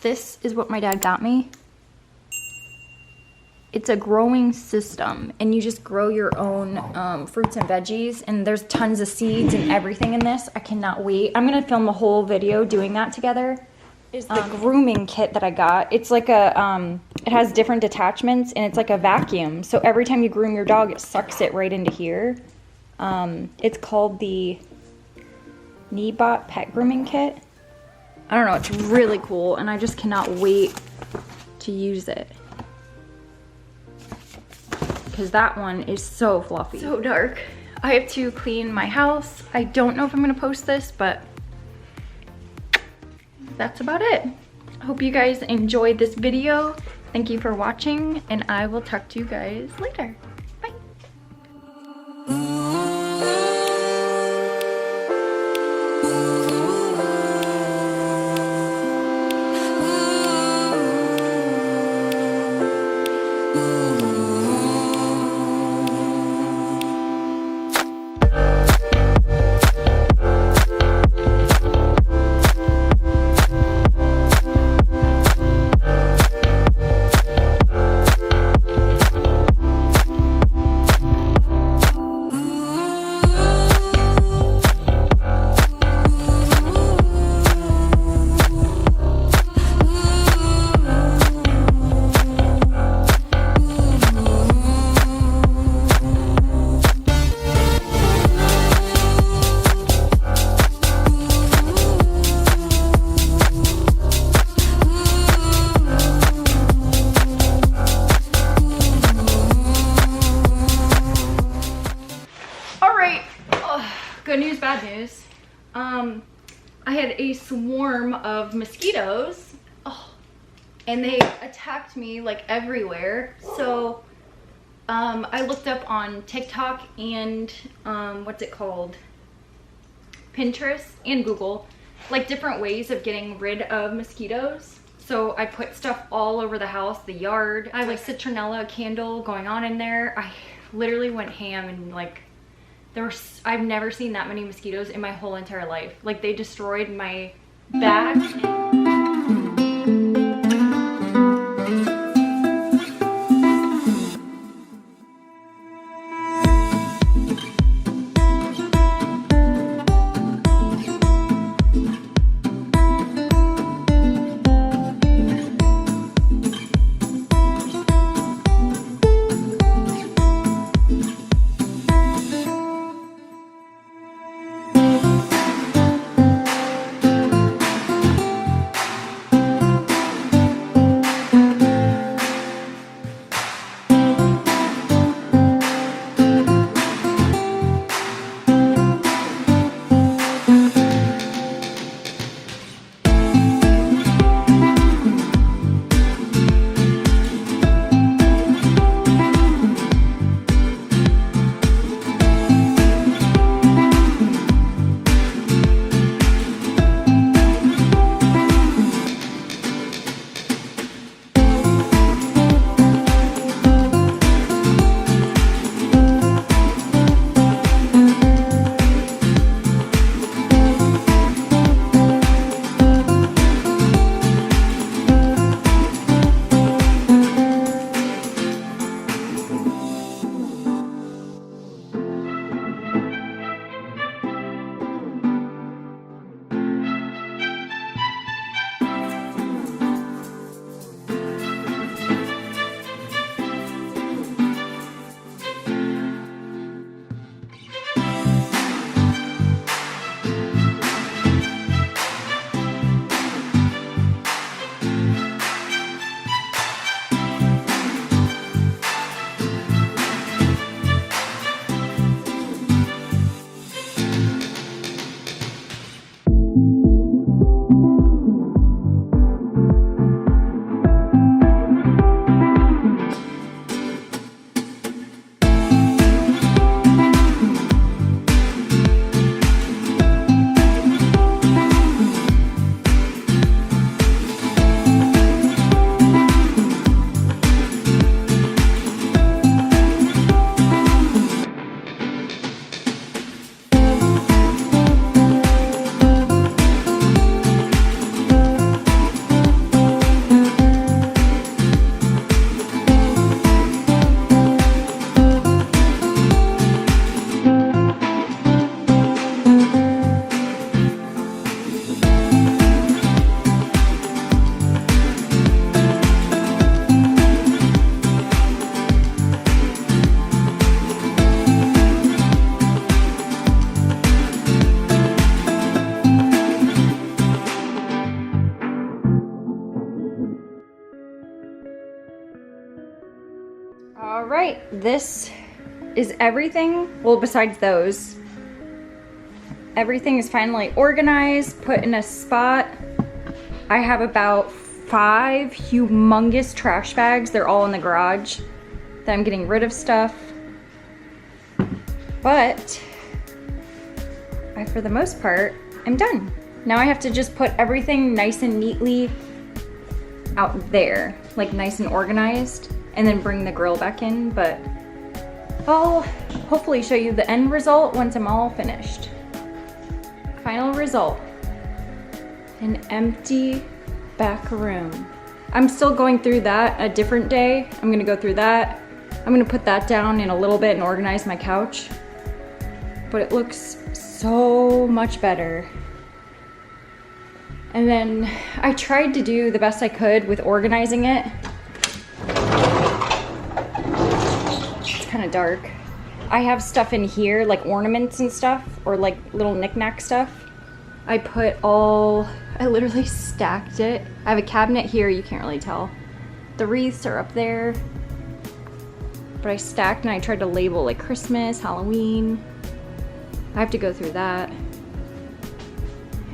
This is what my dad got me. It's a growing system, and you just grow your own fruits and veggies, and there's tons of seeds and everything in this. I cannot wait. I'm gonna film a whole video doing that together. Is the grooming kit that I got. It's like a, it has different detachments, and it's like a vacuum. So every time you groom your dog, it sucks it right into here. It's called the Kneebot Pet Grooming Kit. I don't know, it's really cool, and I just cannot wait to use it. Because that one is so fluffy. So dark. I have to clean my house. I don't know if I'm gonna post this, but that's about it. I hope you guys enjoyed this video. Thank you for watching, and I will talk to you guys later. Bye. Good news, bad news. I had a swarm of mosquitoes, and they attacked me like everywhere. So I looked up on TikTok and what's it called? Pinterest and Google, like different ways of getting rid of mosquitoes. So I put stuff all over the house, the yard. I have like citronella candle going on in there. I literally went ham, and like I've never seen that many mosquitoes in my whole entire life. Like they destroyed my bag. All right, this is everything. Well, besides those, everything is finally organized, put in a spot. I have about 5 humongous trash bags. They're all in the garage that I'm getting rid of stuff. But I, for the most part, am done. Now I have to just put everything nice and neatly out there, like nice and organized, and then bring the grill back in. But I'll hopefully show you the end result once I'm all finished. Final result, an empty back room. I'm still going through that a different day. I'm gonna go through that. I'm gonna put that down in a little bit and organize my couch. But it looks so much better. And then I tried to do the best I could with organizing it. It's kind of dark. I have stuff in here, like ornaments and stuff, or like little knick-knack stuff. I literally stacked it. I have a cabinet here, you can't really tell. The wreaths are up there. But I stacked and I tried to label like Christmas, Halloween. I have to go through that.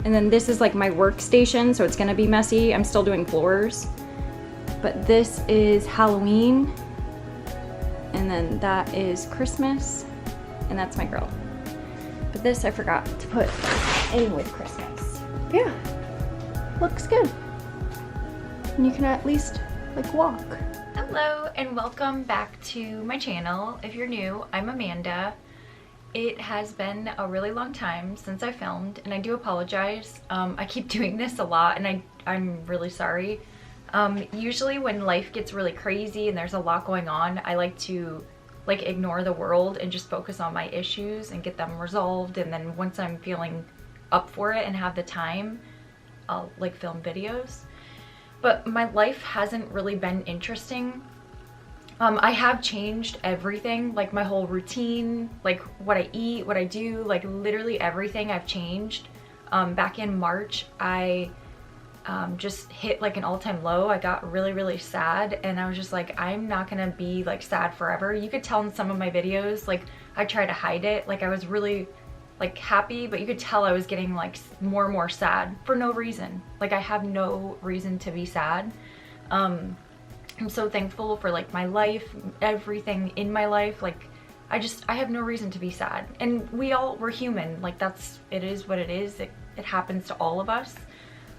And then this is like my workstation, so it's gonna be messy. I'm still doing floors. But this is Halloween. And then that is Christmas. And that's my grill. But this I forgot to put in with Christmas. Yeah, looks good. And you can at least like walk. Hello and welcome back to my channel. If you're new, I'm Amanda. It has been a really long time since I filmed, and I do apologize. I keep doing this a lot, and I'm really sorry. Usually when life gets really crazy and there's a lot going on, I like to like ignore the world and just focus on my issues and get them resolved, and then once I'm feeling up for it and have the time, I'll like film videos. But my life hasn't really been interesting. I have changed everything, like my whole routine, like what I eat, what I do, like literally everything I've changed. Back in March, I just hit like an all-time low. I got really, really sad, and I was just like, I'm not gonna be like sad forever. You could tell in some of my videos, like I try to hide it. Like I was really like happy, but you could tell I was getting like more and more sad for no reason. Like I have no reason to be sad. I'm so thankful for like my life, everything in my life. Like I have no reason to be sad, and we're human. Like it is what it is. It happens to all of us.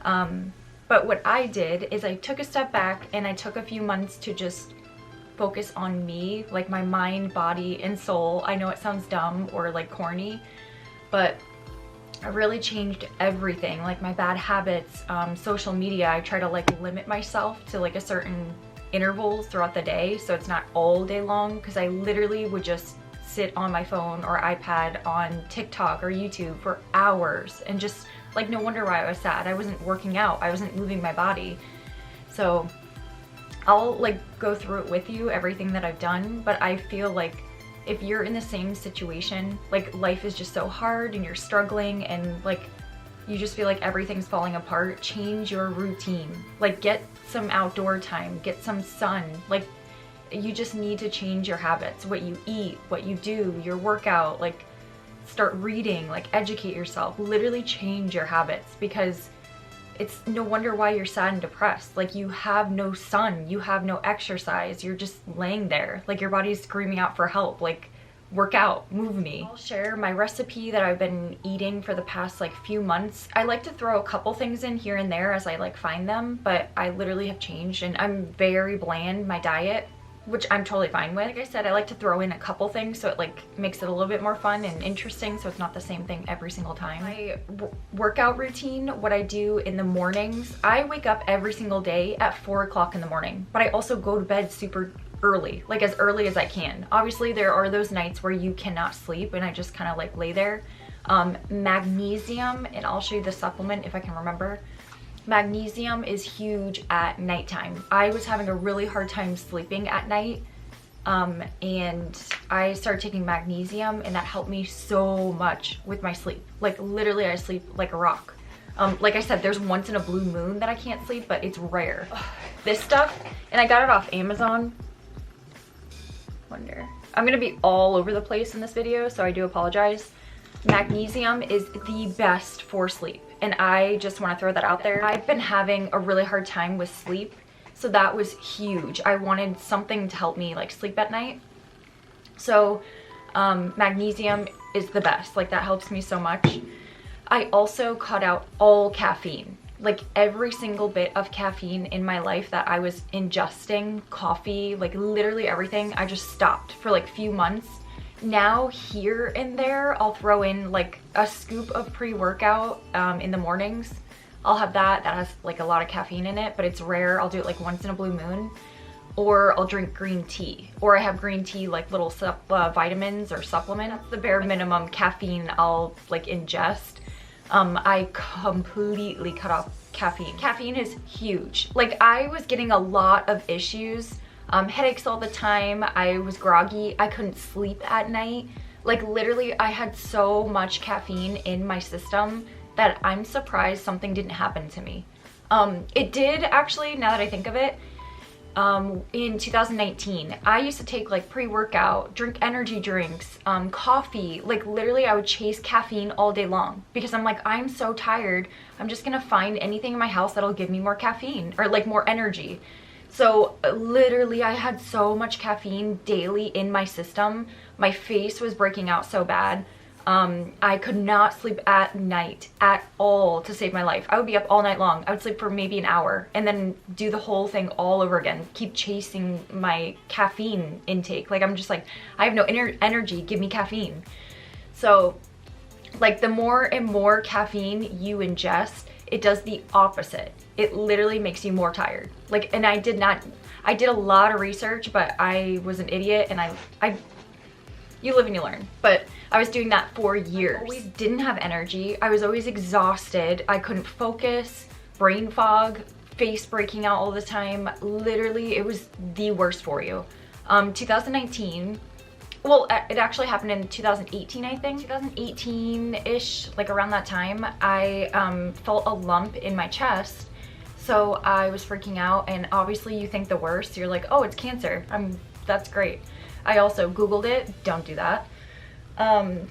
But what I did is I took a step back and I took a few months to just focus on me, like my mind, body, and soul. I know it sounds dumb or like corny, but I really changed everything, like my bad habits, social media. I try to like limit myself to like a certain intervals throughout the day, so it's not all day long, because I literally would just sit on my phone or iPad on TikTok or YouTube for hours, and just like no wonder why I was sad. I wasn't working out, I wasn't moving my body. So I'll like go through it with you, everything that I've done, but I feel like if you're in the same situation, like life is just so hard and you're struggling and like you just feel like everything's falling apart, change your routine. Like get some outdoor time, get some sun. Like you just need to change your habits, what you eat, what you do, your workout, like start reading, like educate yourself, literally change your habits, because it's no wonder why you're sad and depressed. Like you have no sun, you have no exercise, you're just laying there. Like your body's screaming out for help, like work out, move me. I'll share my recipe that I've been eating for the past like few months. I like to throw a couple things in here and there as I like find them, but I literally have changed, and I'm very bland, my diet, which I'm totally fine with. Like I said, I like to throw in a couple things so it like makes it a little bit more fun and interesting, so it's not the same thing every single time. My workout routine, what I do in the mornings, I wake up every single day at 4 o'clock in the morning, but I also go to bed super early, like as early as I can. Obviously there are those nights where you cannot sleep and I just kind of like lay there. Magnesium, and I'll show you the supplement if I can remember. Magnesium is huge at nighttime. I was having a really hard time sleeping at night, and I started taking magnesium, and that helped me so much with my sleep. Like literally I sleep like a rock. Like I said, there's once in a blue moon that I can't sleep, but it's rare. This stuff, and I got it off Amazon. wonder. I'm gonna be all over the place in this video, so I do apologize. Magnesium is the best for sleep, and I just want to throw that out there. I've been having a really hard time with sleep, so that was huge. I wanted something to help me like sleep at night. So magnesium is the best. Like, that helps me so much. I also cut out all caffeine. Like, every single bit of caffeine in my life that I was ingesting, coffee, like literally everything, I just stopped for like a few months. Now here and there, I'll throw in like a scoop of pre-workout in the mornings. I'll have that has like a lot of caffeine in it, but it's rare. I'll do it like once in a blue moon. Or I'll drink green tea, or I have green tea like little vitamins or supplement. That's the bare minimum caffeine I'll like ingest. I completely cut off caffeine. Caffeine is huge. Like, I was getting a lot of issues, headaches all the time. I was groggy. I couldn't sleep at night. Like, literally, I had so much caffeine in my system that I'm surprised something didn't happen to me. It did actually, now that I think of it. In 2019, I used to take like pre-workout, drink energy drinks, coffee. Like, literally I would chase caffeine all day long because I'm like, I'm so tired. I'm just gonna find anything in my house that'll give me more caffeine or like more energy. So literally I had so much caffeine daily in my system. My face was breaking out so bad. I could not sleep at night at all to save my life. I would be up all night long. I would sleep for maybe an hour and then do the whole thing all over again. Keep chasing my caffeine intake. Like, I'm just like, I have no energy. Give me caffeine. So, like, the more and more caffeine you ingest, it does the opposite. It literally makes you more tired. Like, and I did a lot of research, but I was an idiot, and you live and you learn. But I was doing that for years. I always didn't have energy. I was always exhausted. I couldn't focus, brain fog, face breaking out all the time. Literally, it was the worst for you. 2019, well, it actually happened in 2018, I think. 2018-ish, like around that time, I felt a lump in my chest. So I was freaking out, and obviously you think the worst. You're like, oh, it's cancer. That's great. I also Googled it. Don't do that.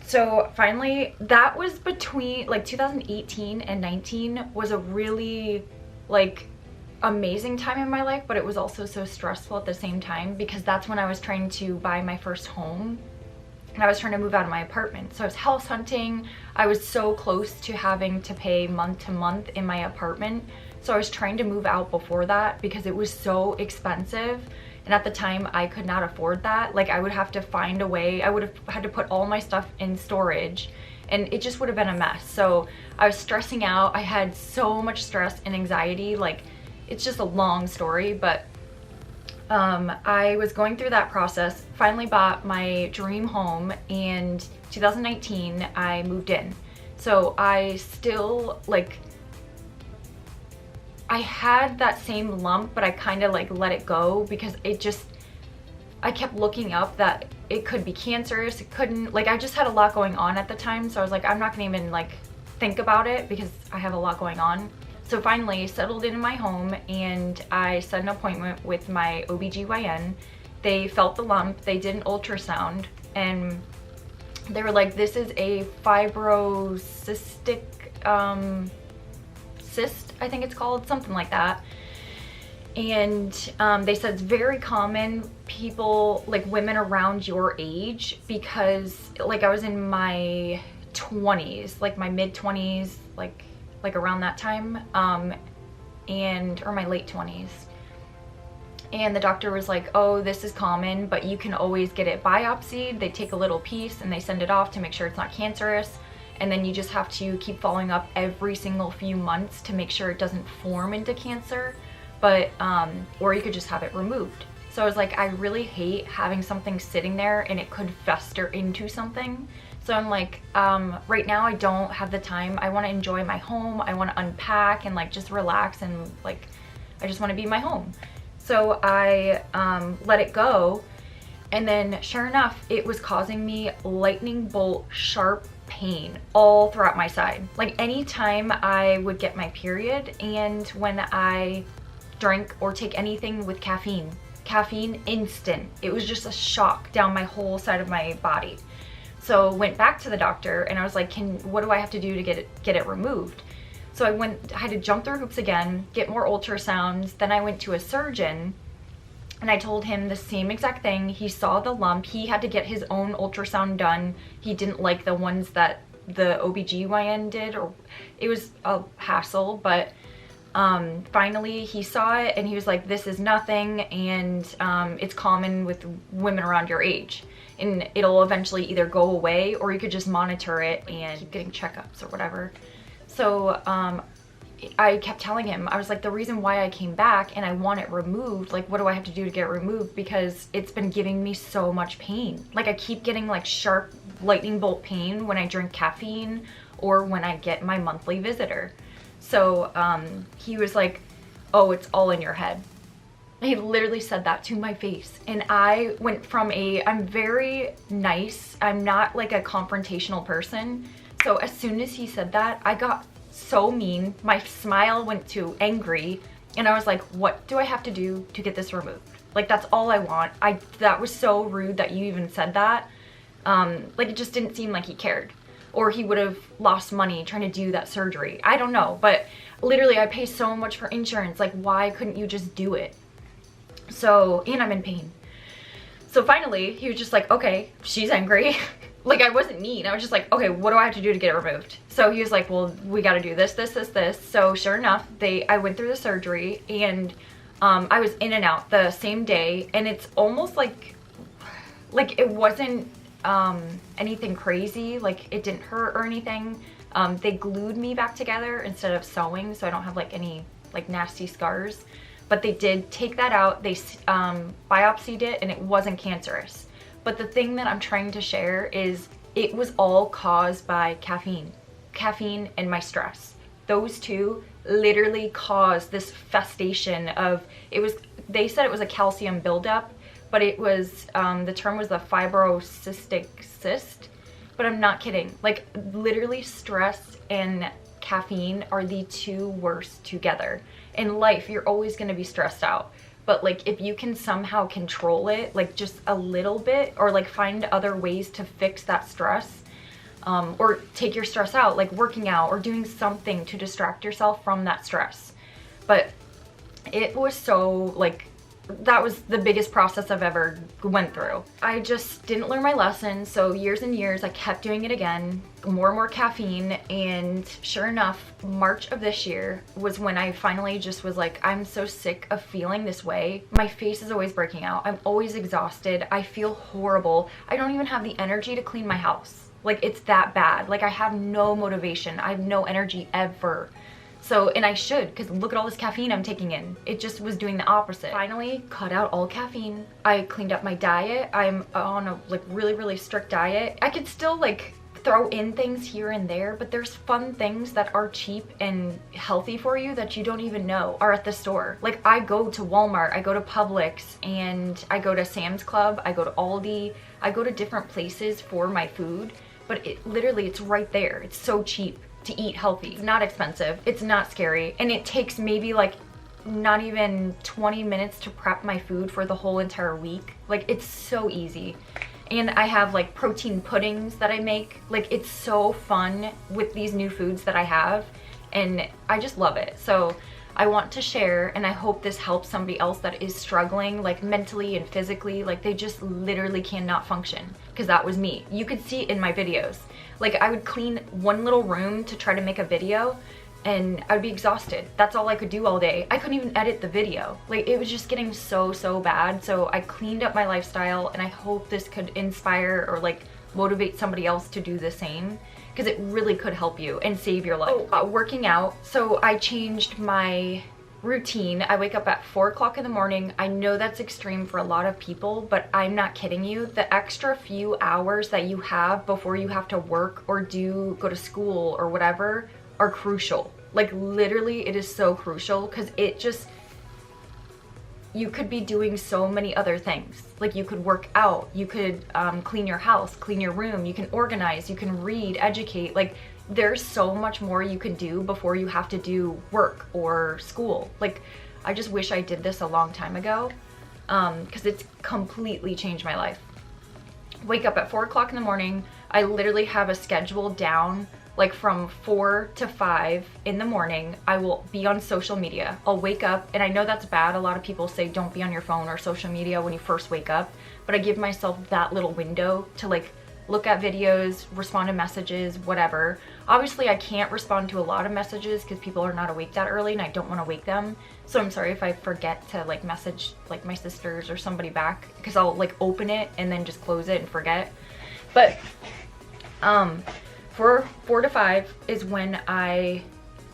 So finally, that was between like 2018 and 19 was a really like amazing time in my life, but it was also so stressful at the same time because that's when I was trying to buy my first home and I was trying to move out of my apartment. So I was house hunting. I was so close to having to pay month to month in my apartment. So I was trying to move out before that because it was so expensive. And at the time, I could not afford that. Like, I would have to find a way. I would have had to put all my stuff in storage, and it just would have been a mess. So I was stressing out. I had so much stress and anxiety. Like, it's just a long story, but I was going through that process, finally bought my dream home, and 2019, I moved in. So I still, like, I had that same lump, but I kind of like let it go because I kept looking up that it could be cancerous, it couldn't, like, I just had a lot going on at the time. So I was like, I'm not gonna even like think about it because I have a lot going on. So finally settled in my home and I set an appointment with my OBGYN. They felt the lump, they did an ultrasound, and they were like, this is a fibrocystic, cyst, I think it's called, something like that. And they said it's very common, people, like women around your age, because like I was in my 20s, like my mid 20s, like around that time, or my late 20s. And the doctor was like, oh, this is common, but you can always get it biopsied. They take a little piece and they send it off to make sure it's not cancerous. And then you just have to keep following up every single few months to make sure it doesn't form into cancer, but, or you could just have it removed. So I was like, I really hate having something sitting there and it could fester into something. So I'm like, right now I don't have the time. I want to enjoy my home. I want to unpack and like just relax, and like, I just want to be in my home. So I let it go. And then sure enough, it was causing me lightning bolt sharp pain all throughout my side. Like anytime I would get my period and when I drink or take anything with caffeine. caffeine, instant. It was just a shock down my whole side of my body. So went back to the doctor and I was like, what do I have to do to get it removed? So I had to jump through hoops again, get more ultrasounds. Then I went to a surgeon and I told him the same exact thing. He saw the lump. He had to get his own ultrasound done. He didn't like the ones that the OBGYN did, or it was a hassle, but finally he saw it and he was like, this is nothing, and it's common with women around your age, and it'll eventually either go away or you could just monitor it and keep getting checkups or whatever. So I kept telling him, I was like, the reason why I came back and I want it removed, like, what do I have to do to get it removed? Because it's been giving me so much pain. Like, I keep getting like sharp lightning bolt pain when I drink caffeine or when I get my monthly visitor. So he was like, oh, it's all in your head. He literally said that to my face. And I went from I'm very nice. I'm not like a confrontational person. So as soon as he said that, I got so mean. My smile went to angry, and I was like, what do I have to do to get this removed? Like, that's all I want. That was so rude that you even said that. Like, it just didn't seem like he cared, or he would have lost money trying to do that surgery. I don't know, but literally I pay so much for insurance. Like, why couldn't you just do it? So, and I'm in pain. So finally he was just like, okay, she's angry. Like, I wasn't mean. I was just like, okay, what do I have to do to get it removed? So he was like, well, we got to do this, this, this, this. So sure enough, I went through the surgery, and I was in and out the same day. And it's almost like it wasn't anything crazy. Like, it didn't hurt or anything. They glued me back together instead of sewing, so I don't have like any like nasty scars. But they did take that out. They biopsied it, and it wasn't cancerous. But the thing that I'm trying to share is it was all caused by caffeine and my stress. Those two literally caused this festation of, they said it was a calcium buildup, but it was, the term was the fibrocystic cyst, but I'm not kidding. Like, literally stress and caffeine are the two worst together. In life, you're always going to be stressed out. But like, if you can somehow control it, like just a little bit, or like find other ways to fix that stress, or take your stress out, like working out or doing something to distract yourself from that stress. But it was so like, that was the biggest process I've ever went through. I just didn't learn my lesson. So years and years, I kept doing it again, more and more caffeine. And sure enough, March of this year was when I finally just was like, I'm so sick of feeling this way. My face is always breaking out. I'm always exhausted. I feel horrible. I don't even have the energy to clean my house. Like, it's that bad. Like, I have no motivation. I have no energy ever. So, and I should, because look at all this caffeine I'm taking in. It just was doing the opposite. Finally cut out all caffeine. I cleaned up my diet. I'm on a like really, really strict diet. I could still like throw in things here and there, but there's fun things that are cheap and healthy for you that you don't even know are at the store. Like, I go to Walmart, I go to Publix, and I go to Sam's Club, I go to Aldi, I go to different places for my food, but it's right there. It's so cheap to eat healthy. It's not expensive, it's not scary, and it takes maybe like not even 20 minutes to prep my food for the whole entire week. Like, it's so easy. And I have like protein puddings that I make. Like, it's so fun with these new foods that I have, and I just love it. So I want to share, and I hope this helps somebody else that is struggling, like mentally and physically. Like, they just literally cannot function, because that was me. You could see it in my videos. Like, I would clean one little room to try to make a video, and I'd be exhausted. That's all I could do all day. I couldn't even edit the video. Like, it was just getting so bad. So I cleaned up my lifestyle, and I hope this could inspire or like motivate somebody else to do the same, because it really could help you and save your life. Working out. So I changed my routine. I wake up at 4 o'clock in the morning. I know that's extreme for a lot of people, but I'm not kidding you. The extra few hours that you have before you have to work or go to school or whatever are crucial. Like, literally, it is so crucial, because you could be doing so many other things. Like, you could work out, you could clean your house, clean your room, you can organize, you can read, educate. Like, there's so much more you can do before you have to do work or school. Like, I just wish I did this a long time ago. because it's completely changed my life. Wake up at 4 o'clock in the morning. I literally have a schedule down, like from 4 to 5 in the morning. I will be on social media. I'll wake up, and I know that's bad. A lot of people say don't be on your phone or social media when you first wake up, but I give myself that little window to like look at videos, respond to messages, whatever. Obviously, I can't respond to a lot of messages because people are not awake that early and I don't want to wake them. So I'm sorry if I forget to like message like my sisters or somebody back, because I'll like open it and then just close it and forget. But for 4 to 5 is when I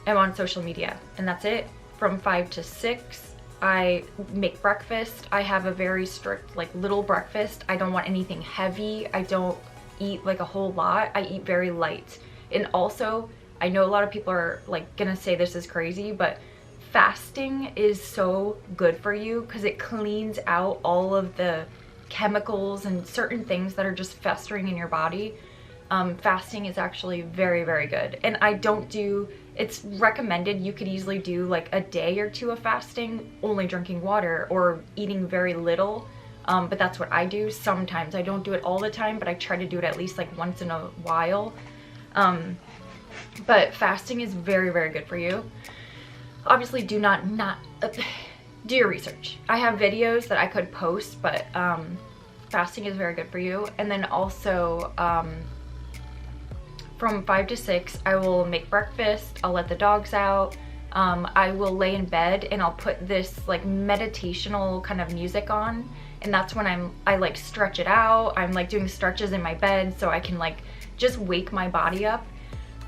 am on social media, and that's it. From 5 to 6, I make breakfast. I have a very strict like little breakfast. I don't want anything heavy. I don't eat like a whole lot. I eat very light. And also, I know a lot of people are like gonna say this is crazy, but fasting is so good for you because it cleans out all of the chemicals and certain things that are just festering in your body. Fasting is actually very, very good. And I don't do, it's recommended, you could easily do like a day or two of fasting, only drinking water or eating very little. But that's what I do sometimes. I don't do it all the time, but I try to do it at least like once in a while. But fasting is very, very good for you. Obviously, do not do your research. I have videos that I could post, but fasting is very good for you. And then also, from 5 to 6, I will make breakfast. I'll let the dogs out. I will lay in bed and I'll put this like meditational kind of music on, and that's when I like stretch it out. I'm like doing stretches in my bed so I can like just wake my body up.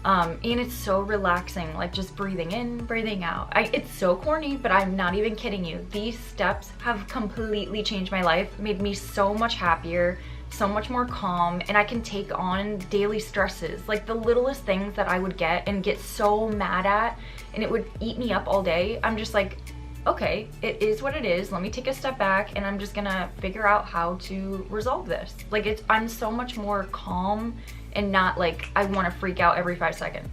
And it's so relaxing, like just breathing in, breathing out. It's so corny, but I'm not even kidding you. These steps have completely changed my life, made me so much happier, so much more calm, and I can take on daily stresses, like the littlest things that I would get and get so mad at, and it would eat me up all day. I'm just like, okay, it is what it is. Let me take a step back and I'm just gonna figure out how to resolve this. Like I'm so much more calm and not like I want to freak out every 5 seconds.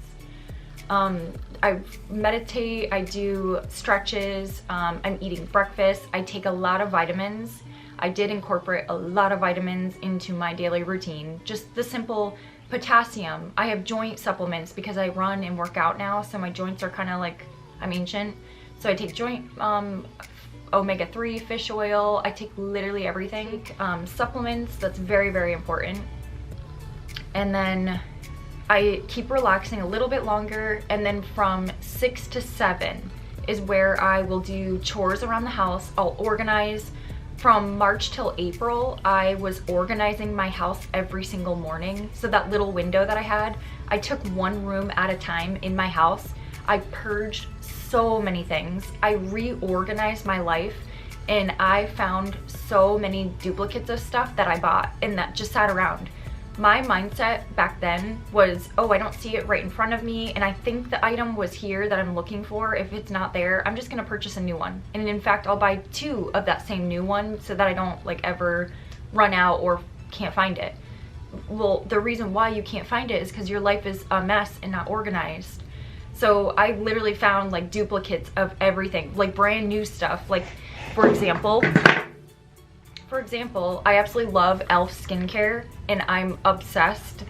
I meditate, I do stretches, I'm eating breakfast, I take a lot of vitamins. I did incorporate a lot of vitamins into my daily routine. Just the simple potassium. I have joint supplements because I run and work out now, so my joints are kind of like, I'm ancient. So I take joint omega-3 fish oil. I take literally everything. Supplements, that's very, very important. And then I keep relaxing a little bit longer, and then from 6 to 7 is where I will do chores around the house. I'll organize. From March till April, I was organizing my house every single morning. So that little window that I had, I took one room at a time in my house. I purged so many things. I reorganized my life, and I found so many duplicates of stuff that I bought and that just sat around. My mindset back then was, oh, I don't see it right in front of me, and I think the item was here that I'm looking for. If it's not there, I'm just gonna purchase a new one. And in fact, I'll buy 2 of that same new one so that I don't like ever run out or can't find it. Well, the reason why you can't find it is because your life is a mess and not organized. So I literally found like duplicates of everything, like brand new stuff. Like for example, I absolutely love e.l.f. skincare, and I'm obsessed.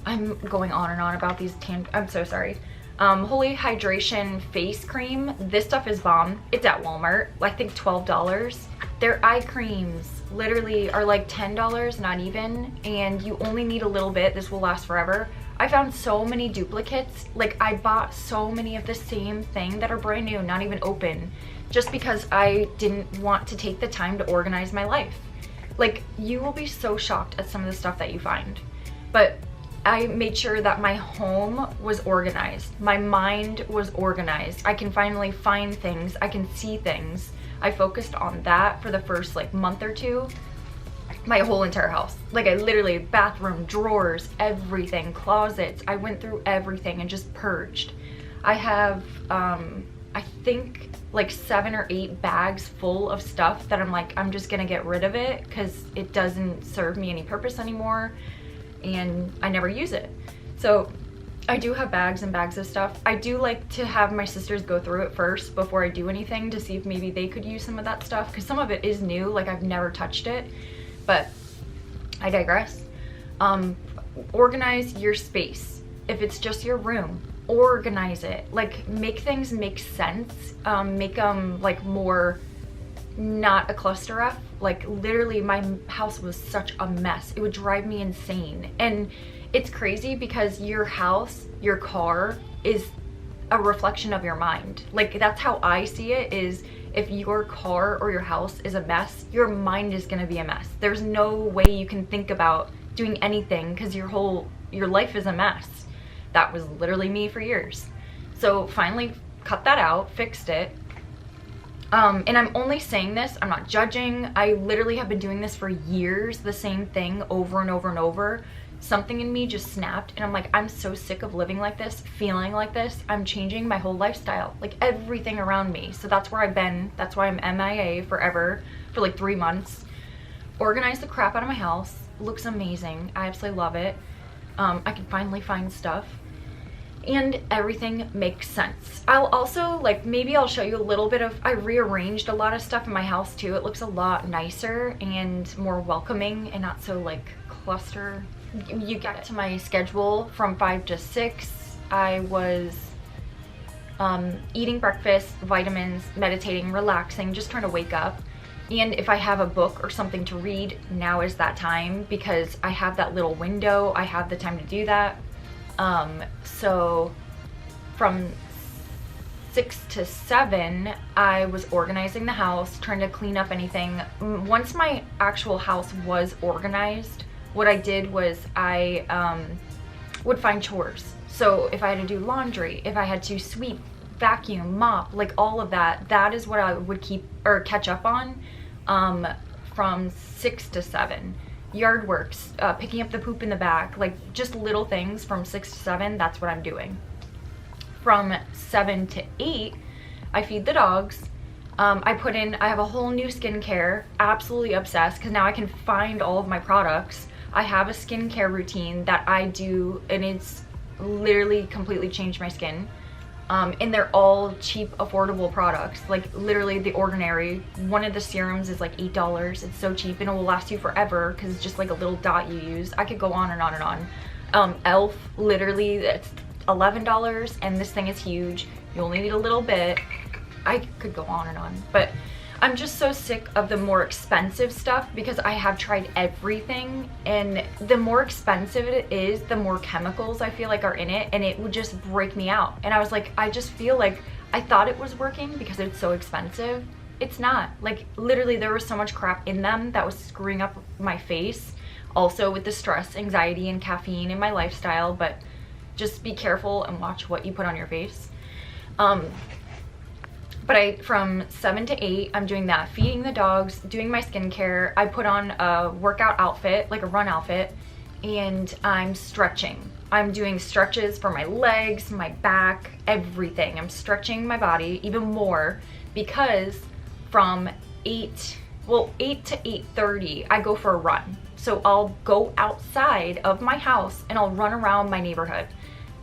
I'm going on and on about these I'm so sorry. Holy Hydration face cream. This stuff is bomb. It's at Walmart, I think $12. Their eye creams literally are like $10, not even, and you only need a little bit. This will last forever. I found so many duplicates. Like I bought so many of the same thing that are brand new, not even open, just because I didn't want to take the time to organize my life. Like you will be so shocked at some of the stuff that you find. But I made sure that my home was organized. My mind was organized. I can finally find things. I can see things. I focused on that for the first like month or 2. My whole entire house. Like I literally, bathroom, drawers, everything, closets. I went through everything and just purged. I have, I think like 7 or 8 bags full of stuff that I'm like, I'm just gonna get rid of it because it doesn't serve me any purpose anymore and I never use it. So I do have bags and bags of stuff. I do like to have my sisters go through it first before I do anything to see if maybe they could use some of that stuff, because some of it is new, like I've never touched it, but I digress. Organize your space. If it's just your room, organize it. Like, make things make sense. Make them like more not a cluster F. Like, literally my house was such a mess. It would drive me insane. And it's crazy because your house, your car is a reflection of your mind. Like, that's how I see it, is if your car or your house is a mess, your mind is gonna be a mess. There's no way you can think about doing anything because your life is a mess. That was literally me for years. So finally cut that out, fixed it. And I'm only saying this, I'm not judging. I literally have been doing this for years, the same thing over and over and over. Something in me just snapped and I'm like, I'm so sick of living like this, feeling like this. I'm changing my whole lifestyle, like everything around me. So that's where I've been. That's why I'm MIA forever, for like 3 months. Organized the crap out of my house. Looks amazing. I absolutely love it. I can finally find stuff. And everything makes sense. I'll also, like, maybe I'll show you a little bit of, I rearranged a lot of stuff in my house too. It looks a lot nicer and more welcoming and not so like cluster. You get to my schedule from 5 to 6. I was eating breakfast, vitamins, meditating, relaxing, just trying to wake up. And if I have a book or something to read, now is that time, because I have that little window. I have the time to do that. So from 6 to 7, I was organizing the house, trying to clean up anything. Once my actual house was organized, what I did was I would find chores. So if I had to do laundry, if I had to sweep, vacuum, mop, like all of that, that is what I would keep or catch up on from 6 to 7. Yard works, picking up the poop in the back, like just little things from 6 to 7, that's what I'm doing. From 7 to 8, I feed the dogs. I have a whole new skincare, absolutely obsessed, because now I can find all of my products. I have a skincare routine that I do, and it's literally completely changed my skin. And they're all cheap, affordable products. Like, literally The Ordinary, one of the serums is like $8. It's so cheap and it will last you forever because it's just like a little dot you use. I could go on and on and on. Elf, literally, it's $11 and this thing is huge. You only need a little bit. I could go on and on, but I'm just so sick of the more expensive stuff because I have tried everything, and the more expensive it is, the more chemicals I feel like are in it, and it would just break me out. And I was like, I just feel like I thought it was working because it's so expensive. It's not. Like, literally there was so much crap in them that was screwing up my face. Also with the stress, anxiety, and caffeine in my lifestyle, but just be careful and watch what you put on your face. But from 7 to 8, I'm doing that, feeding the dogs, doing my skincare. I put on a workout outfit, like a run outfit, and I'm stretching. I'm doing stretches for my legs, my back, everything. I'm stretching my body even more because from 8 to 8:30, I go for a run. So I'll go outside of my house and I'll run around my neighborhood.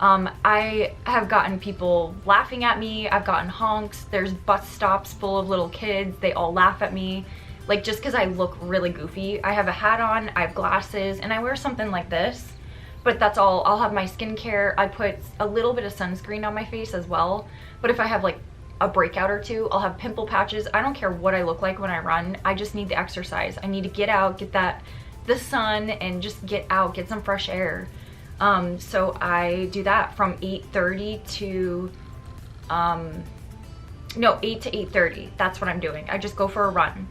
I have gotten people laughing at me. I've gotten honks. There's bus stops full of little kids. They all laugh at me, like, just because I look really goofy. I have a hat on, I have glasses, and I wear something like this, but that's all. I'll have my skincare. I put a little bit of sunscreen on my face as well, but if I have like a breakout or two, I'll have pimple patches. I don't care what I look like when I run. I just need the exercise. I need to get out, get the sun, and just get out, get some fresh air. So I do that from 8:30 to 8 to 8:30. That's what I'm doing. I just go for a run.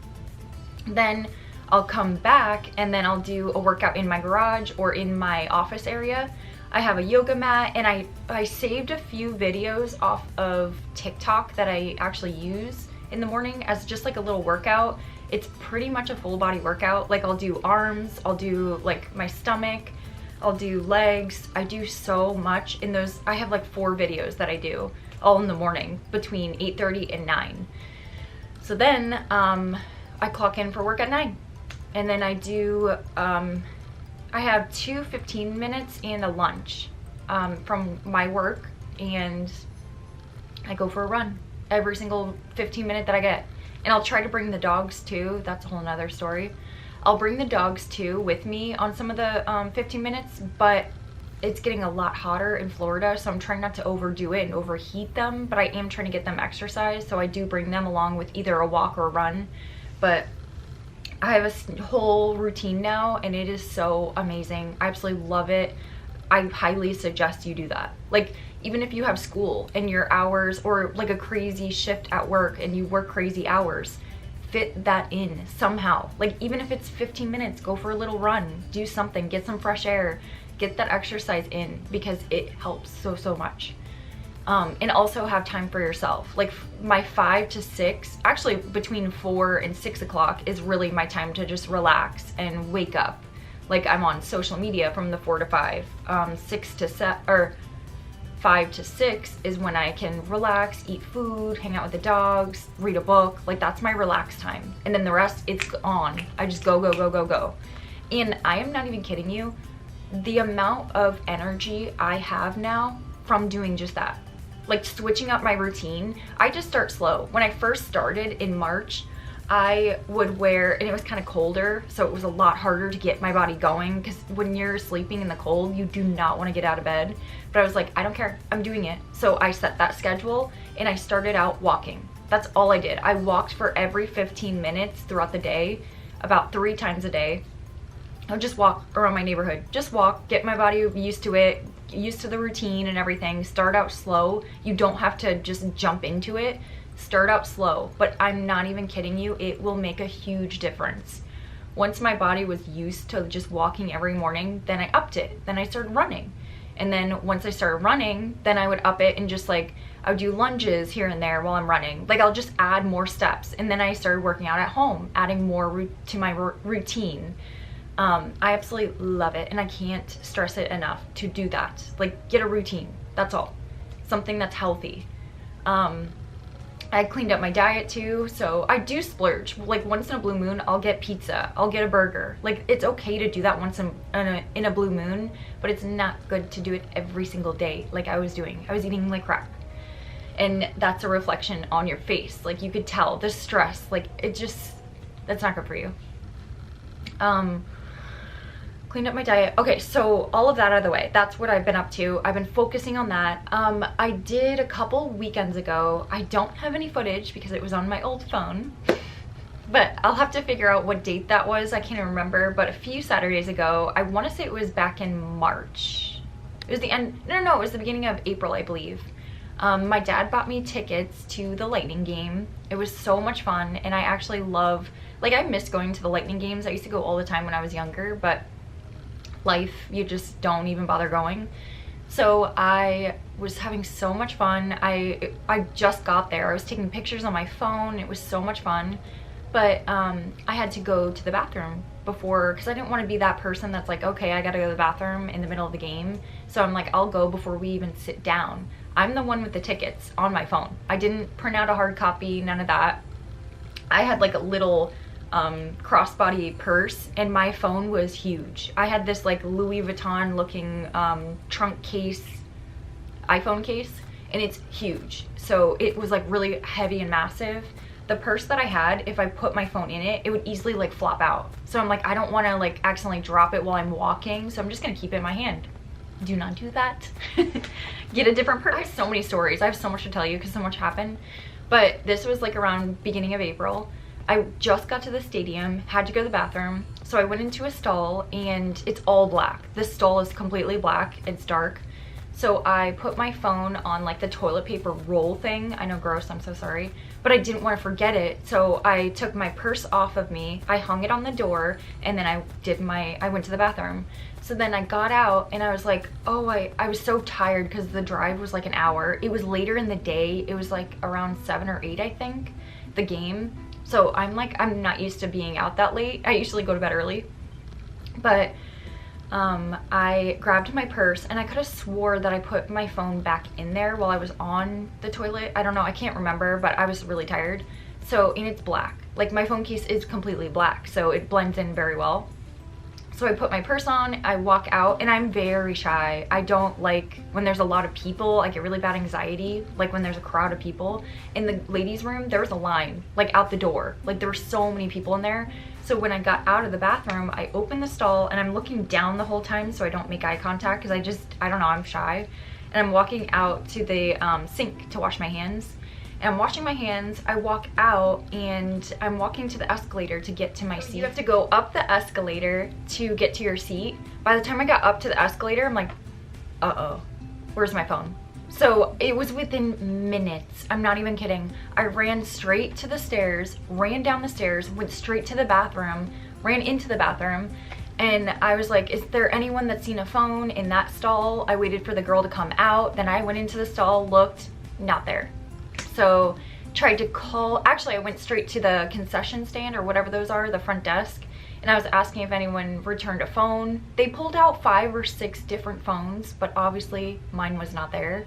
Then I'll come back and then I'll do a workout in my garage or in my office area. I have a yoga mat, and I saved a few videos off of TikTok that I actually use in the morning as just like a little workout. It's pretty much a full body workout. Like, I'll do arms, I'll do like my stomach, I'll do legs. I do so much in those. I have like 4 videos that I do all in the morning between 8:30 and 9. So then I clock in for work at 9. And then I do, I have 2 15 minutes and a lunch. from my work, and I go for a run every single 15 minute that I get. And I'll try to bring the dogs too. That's a whole nother story. I'll bring the dogs too with me on some of the 15 minutes, but it's getting a lot hotter in Florida, so I'm trying not to overdo it and overheat them, but I am trying to get them exercise, so I do bring them along with either a walk or a run. But I have a whole routine now, and it is so amazing. I absolutely love it. I highly suggest you do that. Like, even if you have school and your hours, or like a crazy shift at work and you work crazy hours, fit that in somehow. Like, even if it's 15 minutes, go for a little run, do something, get some fresh air, get that exercise in, because it helps so much. And also have time for yourself. Like, my 5 to 6, actually between 4 and 6 o'clock is really my time to just relax and wake up. Like, I'm on social media from the 4 to 5. 6 to 7, or 5 to 6 is when I can relax, eat food, hang out with the dogs, read a book. Like, that's my relax time. And then the rest, it's on. I just go. And I am not even kidding you. The amount of energy I have now from doing just that, like switching up my routine. I just start slow. When I first started in March, I would wear, and it was kind of colder, so it was a lot harder to get my body going, because when you're sleeping in the cold, you do not want to get out of bed. But I was like, I don't care, I'm doing it. So I set that schedule, and I started out walking. That's all I did. I walked for every 15 minutes throughout the day, about 3 times a day. I would just walk around my neighborhood. Just walk, get my body used to it, used to the routine and everything. Start out slow. You don't have to just jump into it. Start out slow, but I'm not even kidding you, it will make a huge difference. Once my body was used to just walking every morning, then I upped it. Then I started running. And then once I started running, then I would up it and just like, I would do lunges here and there while I'm running. Like, I'll just add more steps. And then I started working out at home, adding more to my routine. I absolutely love it, and I can't stress it enough to do that. Like, get a routine, that's all. Something that's healthy. I cleaned up my diet too, so I do splurge. Like, once in a blue moon, I'll get pizza, I'll get a burger. Like, it's okay to do that once in a blue moon, but it's not good to do it every single day like I was doing. I was eating like crap. And that's a reflection on your face. Like, you could tell the stress, like, it just, that's not good for you. Cleaned up my diet. Okay, so all of that out of the way. That's what I've been up to. I've been focusing on that. I did a couple weekends ago. I don't have any footage because it was on my old phone, but I'll have to figure out what date that was. I can't remember, but a few Saturdays ago, I want to say it was back in March. It was the end, no, it was the beginning of April, I believe. My dad bought me tickets to the Lightning game. It was so much fun, and I actually love, like, I miss going to the Lightning games. I used to go all the time when I was younger, but life, you just don't even bother going. So I was having so much fun. I just got there. I was taking pictures on my phone. It was so much fun. But I had to go to the bathroom before, because I didn't want to be that person that's like, okay, I gotta go to the bathroom in the middle of the game. So I'm like, I'll go before we even sit down. I'm the one with the tickets on my phone. I didn't print out a hard copy, none of that. I had like a little crossbody purse, and my phone was huge. I had this like Louis Vuitton looking trunk case, iPhone case, and it's huge. So it was like really heavy and massive. The purse that I had, if I put my phone in it, it would easily like flop out. So I'm like, I don't want to like accidentally drop it while I'm walking, so I'm just gonna keep it in my hand. Do not do that. Get a different purse. I have so many stories. I have so much to tell you because so much happened. But this was like around beginning of April. I just got to the stadium, had to go to the bathroom, so I went into a stall, and it's all black. This stall is completely black, it's dark. So I put my phone on like the toilet paper roll thing. I know, gross, I'm so sorry. But I didn't want to forget it, so I took my purse off of me, I hung it on the door, and then I went to the bathroom. So then I got out, and I was like, oh, I was so tired because the drive was like an hour. It was later in the day. It was like around 7 or 8, I think, the game. So I'm not used to being out that late. I usually go to bed early. But I grabbed my purse, and I could have swore that I put my phone back in there while I was on the toilet. I don't know, I can't remember, but I was really tired. So, and it's black. Like, my phone case is completely black, so it blends in very well. So I put my purse on, I walk out, and I'm very shy. I don't like when there's a lot of people. I get really bad anxiety, like when there's a crowd of people. In the ladies' room, there was a line, like out the door. Like there were so many people in there. So when I got out of the bathroom, I opened the stall, and I'm looking down the whole time so I don't make eye contact, because I don't know, I'm shy. And I'm walking out to the sink to wash my hands. And I'm washing my hands, I walk out, and I'm walking to the escalator to get to my seat. You have to go up the escalator to get to your seat. By the time I got up to the escalator, I'm like, uh-oh, where's my phone? So it was within minutes, I'm not even kidding. I ran straight to the stairs, ran down the stairs, went straight to the bathroom, ran into the bathroom, and I was like, is there anyone that's seen a phone in that stall? I waited for the girl to come out, then I went into the stall, looked, not there. So tried to call, actually I went straight to the concession stand or whatever those are, the front desk, and I was asking if anyone returned a phone. They pulled out 5 or 6 different phones, but obviously mine was not there.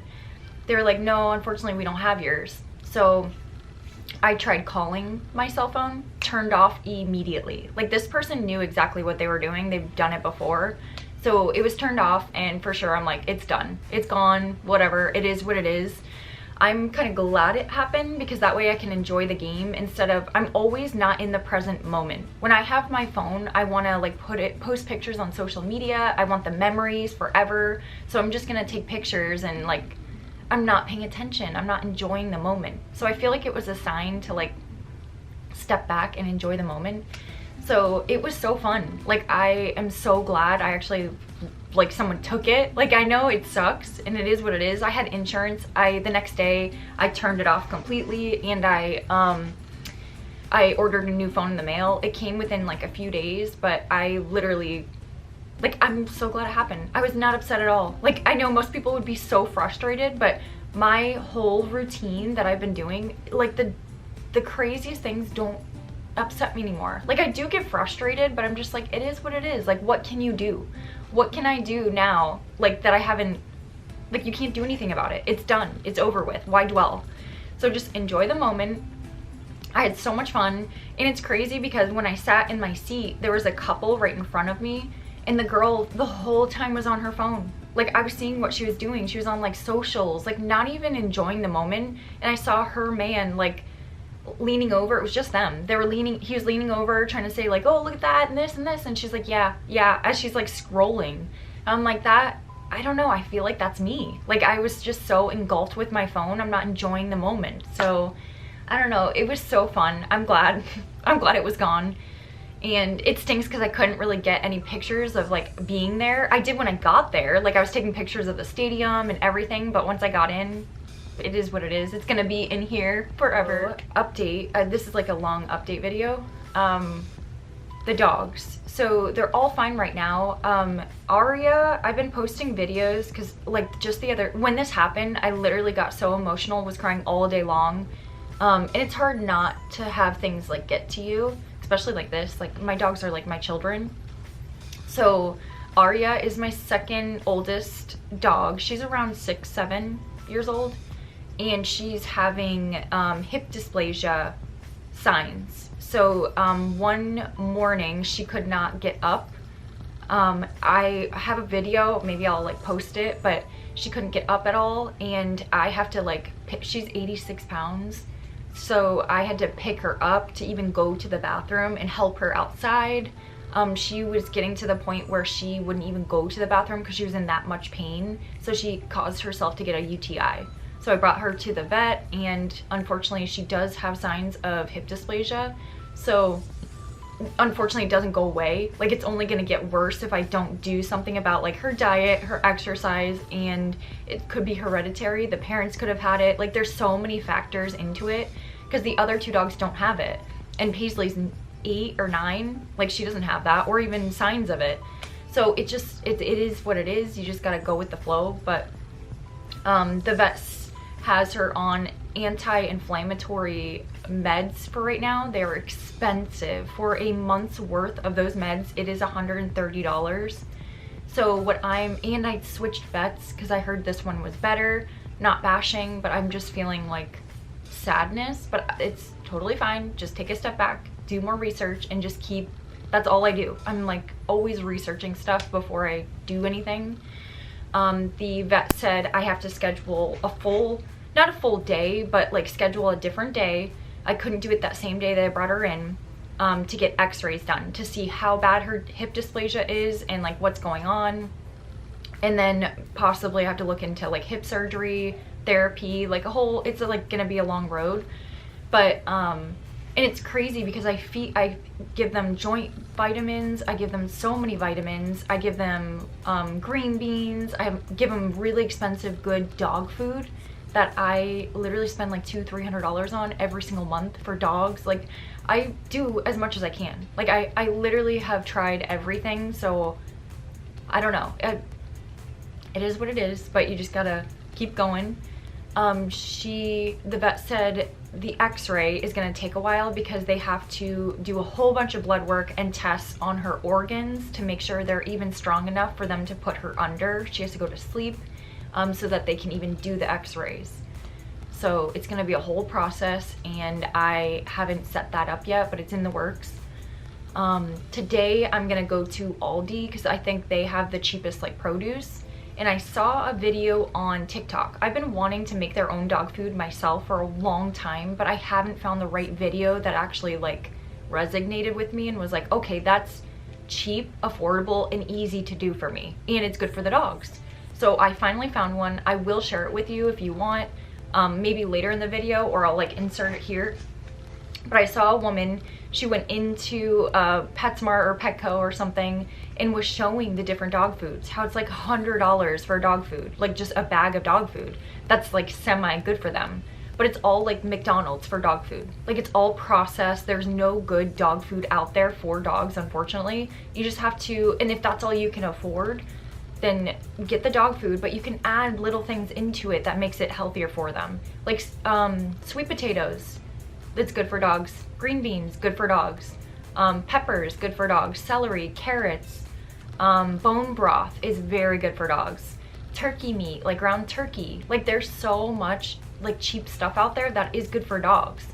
They were like, no, unfortunately we don't have yours. So I tried calling my cell phone, turned off immediately. Like this person knew exactly what they were doing, they've done it before. So it was turned off, and for sure I'm like, it's done, it's gone, whatever, it is what it is. I'm kind of glad it happened, because that way I can enjoy the game instead of, I'm always not in the present moment. When I have my phone, I want to like post pictures on social media. I want the memories forever. So I'm just going to take pictures, and like, I'm not paying attention. I'm not enjoying the moment. So I feel like it was a sign to like step back and enjoy the moment. So it was so fun. Like I am so glad I actually, like someone took it. Like I know it sucks and it is what it is. I had insurance. The next day I turned it off completely, and I ordered a new phone in the mail. It came within like a few days, but I literally, like, I'm so glad it happened. I was not upset at all. Like I know most people would be so frustrated, but my whole routine that I've been doing, like the craziest things don't upset me anymore. Like I do get frustrated, but I'm just like, it is what it is. Like what can you do? What can I do now, like that I haven't, like you can't do anything about it. It's done, it's over with, why dwell? So just enjoy the moment. I had so much fun, and it's crazy because when I sat in my seat, there was a couple right in front of me, and the girl the whole time was on her phone. Like I was seeing what she was doing. She was on like socials, like not even enjoying the moment. And I saw her man like leaning over. It was just them. He was leaning over trying to say like, oh, look at that and this and this, and she's like, yeah, as she's like scrolling. I'm like, that, I don't know, I feel like that's me. Like I was just so engulfed with my phone, I'm not enjoying the moment. So I don't know, it was so fun. I'm glad it was gone. And it stinks because I couldn't really get any pictures of like being there. I did when I got there, like I was taking pictures of the stadium and everything, but once I got in, it is what it is. It's gonna be in here forever. Update, this is like a long update video. The dogs, so they're all fine right now. Aria, I've been posting videos because like just when this happened, I literally got so emotional, was crying all day long. And it's hard not to have things like get to you, especially like this. Like my dogs are like my children. So Aria is my second oldest dog. She's around 6-7 years old, and she's having hip dysplasia signs. So one morning she could not get up. I have a video, maybe I'll like post it, but she couldn't get up at all, and I have to like she's 86 pounds, so I had to pick her up to even go to the bathroom and help her outside. She was getting to the point where she wouldn't even go to the bathroom because she was in that much pain, so she caused herself to get a UTI. So I brought her to the vet, and unfortunately she does have signs of hip dysplasia. So unfortunately it doesn't go away. Like it's only gonna get worse if I don't do something about like her diet, her exercise, and it could be hereditary. The parents could have had it. Like there's so many factors into it because the other 2 dogs don't have it. And Paisley's 8 or 9, like she doesn't have that or even signs of it. So it is what it is. You just gotta go with the flow. But the vet has her on anti-inflammatory meds for right now. They're expensive. For a month's worth of those meds, it is $130. So and I switched vets because I heard this one was better. Not bashing, but I'm just feeling like sadness, but it's totally fine. Just take a step back, do more research, and just keep That's all I do. I'm like always researching stuff before I do anything. The vet said I have to schedule not a full day, but like schedule a different day. I couldn't do it that same day that I brought her in, to get x-rays done to see how bad her hip dysplasia is and like what's going on. And then possibly have to look into like hip surgery, therapy, like it's like gonna be a long road. But and it's crazy because I give them joint vitamins, I give them so many vitamins, I give them green beans, I give them really expensive good dog food that I literally spend like $200-300 on every single month for dogs. Like I do as much as I can. Like I literally have tried everything, so I don't know. It is what it is, but you just gotta keep going. The vet said the x-ray is gonna take a while because they have to do a whole bunch of blood work and tests on her organs to make sure they're even strong enough for them to put her under. She has to go to sleep, so that they can even do the x-rays. So it's gonna be a whole process, and I haven't set that up yet, but it's in the works. Today I'm gonna go to Aldi because I think they have the cheapest like produce. And I saw a video on TikTok. I've been wanting to make their own dog food myself for a long time, but I haven't found the right video that actually like resonated with me and was like, okay, that's cheap, affordable, and easy to do for me. And it's good for the dogs. So I finally found one. I will share it with you if you want, maybe later in the video, or I'll like insert it here. But I saw a woman, she went into PetSmart or Petco or something and was showing the different dog foods, how it's like $100 for dog food, like just a bag of dog food. That's like semi good for them. But it's all like McDonald's for dog food. Like it's all processed. There's no good dog food out there for dogs, unfortunately. You just have to, and if that's all you can afford, then get the dog food, but you can add little things into it that makes it healthier for them. Like sweet potatoes, that's good for dogs. Green beans, good for dogs. Peppers, good for dogs. Celery, carrots, bone broth is very good for dogs. Turkey meat, like ground turkey. Like there's so much like cheap stuff out there that is good for dogs.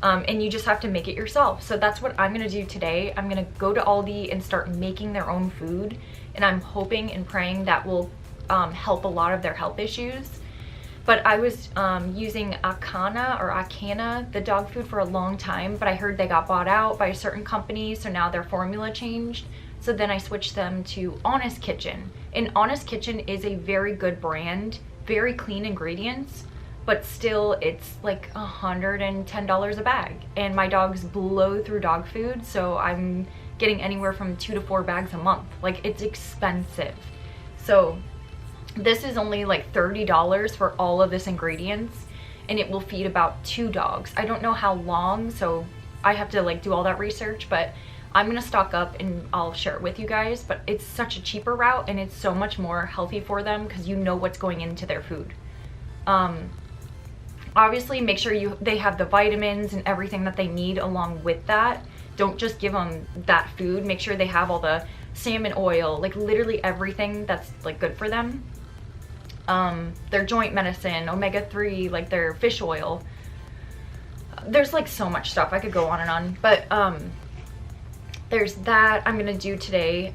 And you just have to make it yourself. So that's what I'm gonna do today. I'm gonna go to Aldi and start making their own food. And I'm hoping and praying that will help a lot of their health issues. But I was using Akana, the dog food, for a long time, but I heard they got bought out by a certain company, so now their formula changed. So then I switched them to Honest Kitchen. And Honest Kitchen is a very good brand, very clean ingredients, but still it's like $110 a bag. And my dogs blow through dog food, so I'm getting anywhere from 2 to 4 bags a month. Like it's expensive. So this is only like $30 for all of this ingredients, and it will feed about 2 dogs. I don't know how long, so I have to like do all that research, but I'm gonna stock up and I'll share it with you guys. But it's such a cheaper route and it's so much more healthy for them because you know what's going into their food. Obviously make sure they have the vitamins and everything that they need along with that. Don't just give them that food. Make sure they have all the salmon oil, like literally everything that's like good for them. Their joint medicine, omega-3, like their fish oil. There's like so much stuff. I could go on and on, but there's that I'm gonna do today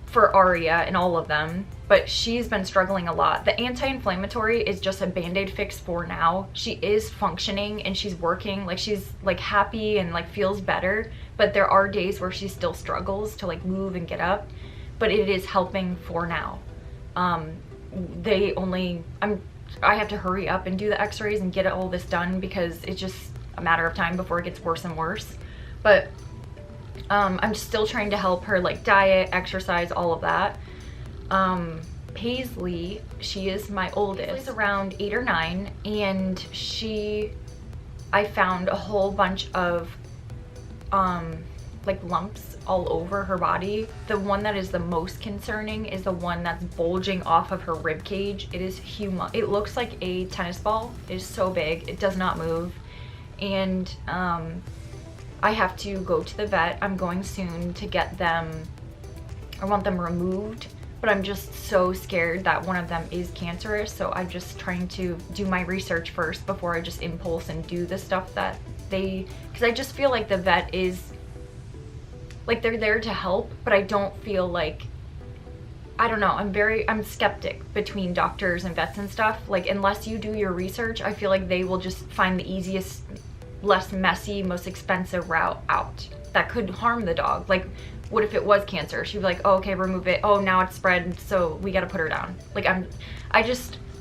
for Aria and all of them, but she's been struggling a lot. The anti-inflammatory is just a band-aid fix for now. She is functioning and she's working, like she's like happy and like feels better, but there are days where she still struggles to like move and get up, but it is helping for now. I have to hurry up and do the x-rays and get all this done because it's just a matter of time before it gets worse and worse. But I'm still trying to help her like diet, exercise, all of that. Paisley, she is my oldest. She's around 8 or 9, and I found a whole bunch of like lumps all over her body. The one that is the most concerning is the one that's bulging off of her rib cage. It is humongous. It looks like a tennis ball. It is so big. It does not move. And I have to go to the vet. I'm going soon to get them, I want them removed, but I'm just so scared that one of them is cancerous. So I'm just trying to do my research first before I just impulse and do the stuff that because I just feel like the vet is Like they're there to help, but I don't feel like, I don't know, I'm skeptic between doctors and vets and stuff. Like unless you do your research, I feel like they will just find the easiest, less messy, most expensive route out that could harm the dog. Like what if it was cancer? She'd be like, oh, okay, remove it. Oh, now it's spread, so we gotta put her down. Like I'm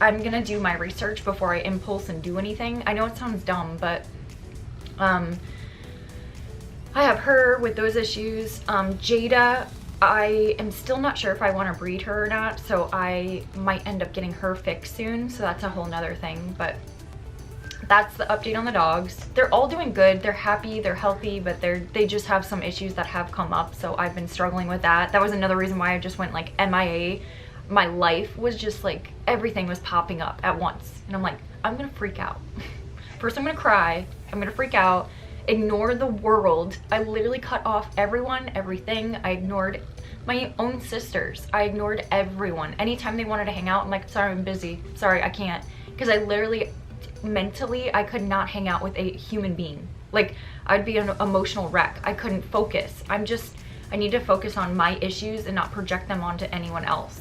gonna do my research before I impulse and do anything. I know it sounds dumb, but I have her with those issues. Jada, I am still not sure if I want to breed her or not, so I might end up getting her fixed soon, so that's a whole nother thing. But that's the update on the dogs. They're all doing good, they're happy, they're healthy, but they just have some issues that have come up, so I've been struggling with that. That was another reason why I just went like MIA. My life was just like, everything was popping up at once, and I'm like, I'm gonna freak out. First I'm gonna cry, I'm gonna freak out, ignore the world. I literally cut off everyone, everything. I ignored my own sisters. I ignored everyone. Anytime they wanted to hang out, I'm like, sorry, I'm busy. Sorry, I can't. Because I literally, mentally, I could not hang out with a human being. Like, I'd be an emotional wreck. I couldn't focus. I need to focus on my issues and not project them onto anyone else.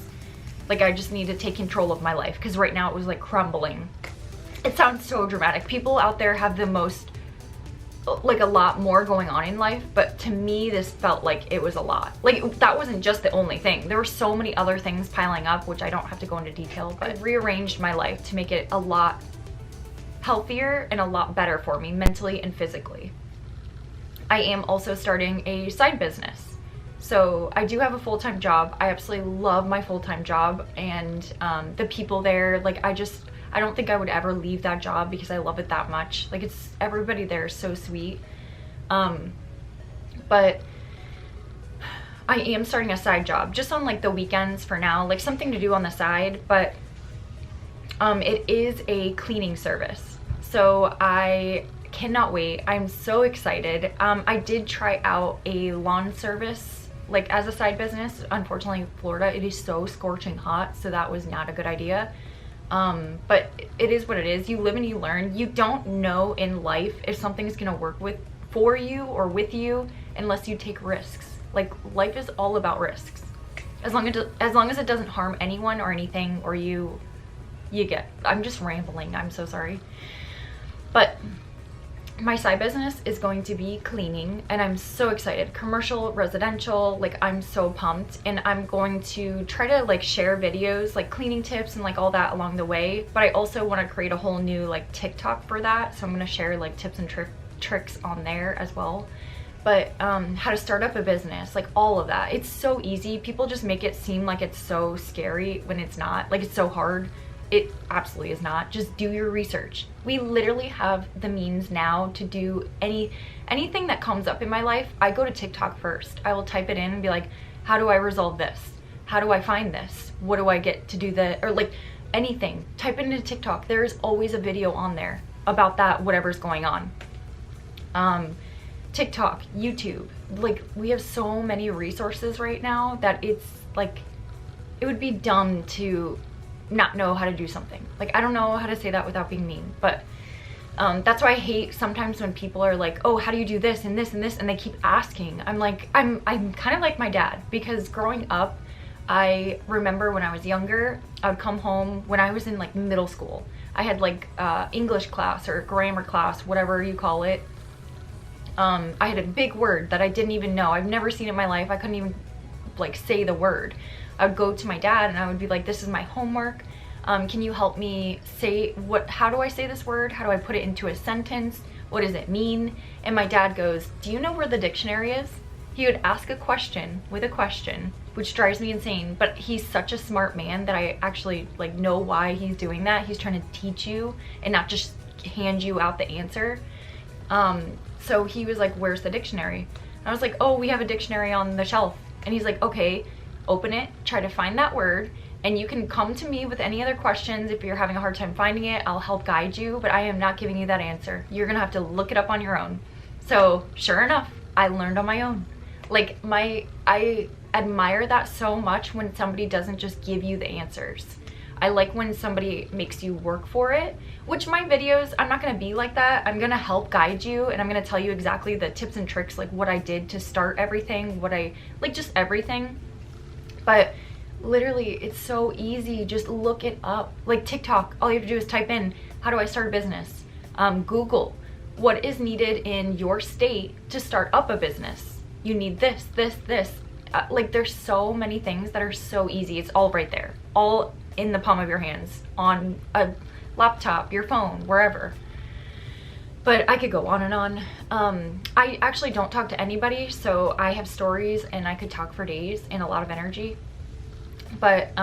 Like, I just need to take control of my life. Because right now it was like crumbling. It sounds so dramatic. People out there have the most, like a lot more going on in life, but to me this felt like it was a lot. Like that wasn't just the only thing. There were so many other things piling up, which I don't have to go into detail, but I rearranged my life to make it a lot healthier and a lot better for me mentally and physically. I am also starting a side business. So I do have a full-time job. I absolutely love my full-time job, and the people there, like I don't think I would ever leave that job because I love it that much. Like everybody there is so sweet. But I am starting a side job just on like the weekends for now, like something to do on the side, but it is a cleaning service. So I cannot wait. I'm so excited. I did try out a lawn service like as a side business. Unfortunately, Florida, it is so scorching hot, so that was not a good idea. But it is what it is. You live and you learn. You don't know in life if something's gonna work for you or with you unless you take risks. Like life is all about risks. As long as it doesn't harm anyone or anything, or you get. I'm just rambling. I'm so sorry. But my side business is going to be cleaning, and I'm so excited. Commercial, residential, like I'm so pumped, and I'm going to try to like share videos, like cleaning tips and like all that along the way. But I also want to create a whole new like TikTok for that, so I'm going to share like tips and tricks on there as well. But how to start up a business, like all of that, it's so easy. People just make it seem like it's so scary when it's not. Like it's so hard. It absolutely is not. Just do your research. We literally have the means now to do anything that comes up in my life. I go to TikTok first. I will type it in and be like, how do I resolve this? How do I find this? What do I get to do or like anything. Type it into TikTok. There's always a video on there about that, whatever's going on. TikTok, YouTube, like we have so many resources right now that it's like, it would be dumb to not know how to do something. Like I don't know how to say that without being mean, but that's why I hate sometimes when people are like, oh, how do you do this and this and this, and they keep asking. I'm like, I'm kind of like my dad, because growing up, I remember when I was younger, I would come home when I was in like middle school. I had like English class or grammar class, whatever you call it. I had a big word that I didn't even know. I've never seen it in my life. I couldn't even like say the word. I would go to my dad and I would be like, this is my homework. Can you help me say how do I say this word? How do I put it into a sentence? What does it mean? And my dad goes, do you know where the dictionary is? He would ask a question with a question, which drives me insane, but he's such a smart man that I actually like know why he's doing that. He's trying to teach you and not just hand you out the answer. So he was like, where's the dictionary? And I was like, oh, we have a dictionary on the shelf. And he's like, okay, open it, try to find that word, and you can come to me with any other questions. If you're having a hard time finding it, I'll help guide you, but I am not giving you that answer. You're gonna have to look it up on your own. So sure enough, I learned on my own. Like I admire that so much when somebody doesn't just give you the answers. I like when somebody makes you work for it, which my videos, I'm not gonna be like that. I'm gonna help guide you, and I'm gonna tell you exactly the tips and tricks, like what I did to start everything, what I, like just everything. But literally, it's so easy. Just look it up. Like TikTok, all you have to do is type in, how do I start a business? Google, what is needed in your state to start up a business? You need this, this, this. Like there's so many things that are so easy. It's all right there, all in the palm of your hands, on a laptop, your phone, wherever. But I could go on and on. I actually don't talk to anybody, so I have stories and I could talk for days and a lot of energy. But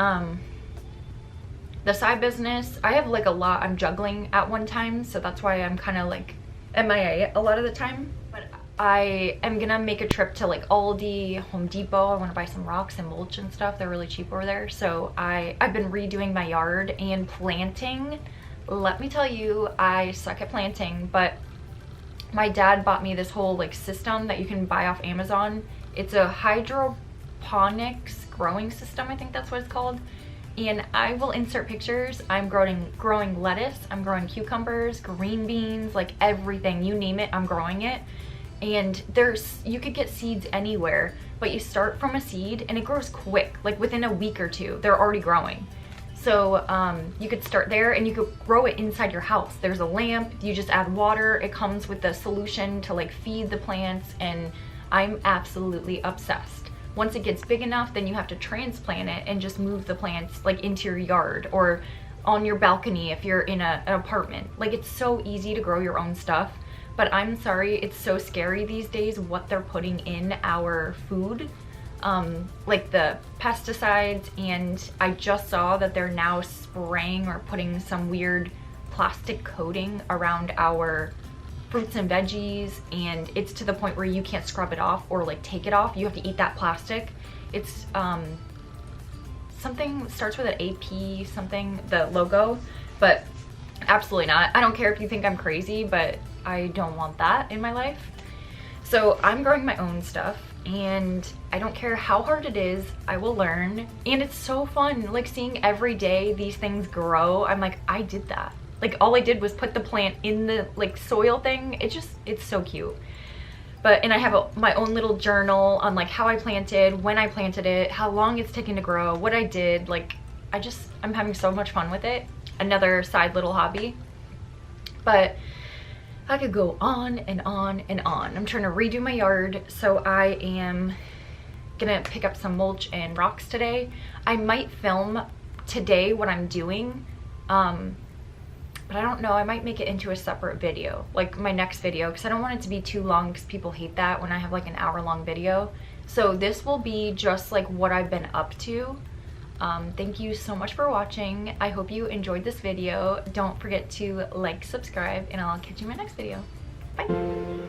the side business, I have like a lot I'm juggling at one time, so that's why I'm kind of like MIA a lot of the time. But I am gonna make a trip to like Aldi, Home Depot. I want to buy some rocks and mulch and stuff. They're really cheap over there. So I've been redoing my yard and planting. Let me tell you, I suck at planting, but my dad bought me this whole like system that you can buy off Amazon. It's a hydroponics growing system, I think that's what it's called. And I will insert pictures. I'm growing lettuce, I'm growing cucumbers, green beans, like everything, you name it, I'm growing it. And you could get seeds anywhere, but you start from a seed and it grows quick, like within a week or two, they're already growing. So you could start there and you could grow it inside your house. There's a lamp, you just add water, it comes with a solution to like feed the plants, and I'm absolutely obsessed. Once it gets big enough, then you have to transplant it and just move the plants like into your yard or on your balcony if you're in an apartment. Like it's so easy to grow your own stuff. But I'm sorry, it's so scary these days what they're putting in our food, like the pesticides. And I just saw that they're now spraying or putting some weird plastic coating around our fruits and veggies, and it's to the point where you can't scrub it off or like take it off. You have to eat that plastic. It's something starts with an AP something, the logo, but absolutely not. I don't care if you think I'm crazy, but I don't want that in my life. So I'm growing my own stuff, and I don't care how hard it is, I will learn. And it's so fun, like seeing every day these things grow. I'm like, I did that. Like all I did was put the plant in the like soil thing. It's so cute. And I have my own little journal on like how I planted, when I planted it, how long it's taken to grow, what I did. Like I'm having so much fun with it. Another side little hobby. But I could go on and on and on. I'm trying to redo my yard, so I am gonna pick up some mulch and rocks today. I might film today what I'm doing, but I don't know, I might make it into a separate video, like my next video, because I don't want it to be too long, because people hate that when I have like an hour-long video. So this will be just like what I've been up to. Thank you so much for watching. I hope you enjoyed this video. Don't forget to like, subscribe, and I'll catch you in my next video. Bye!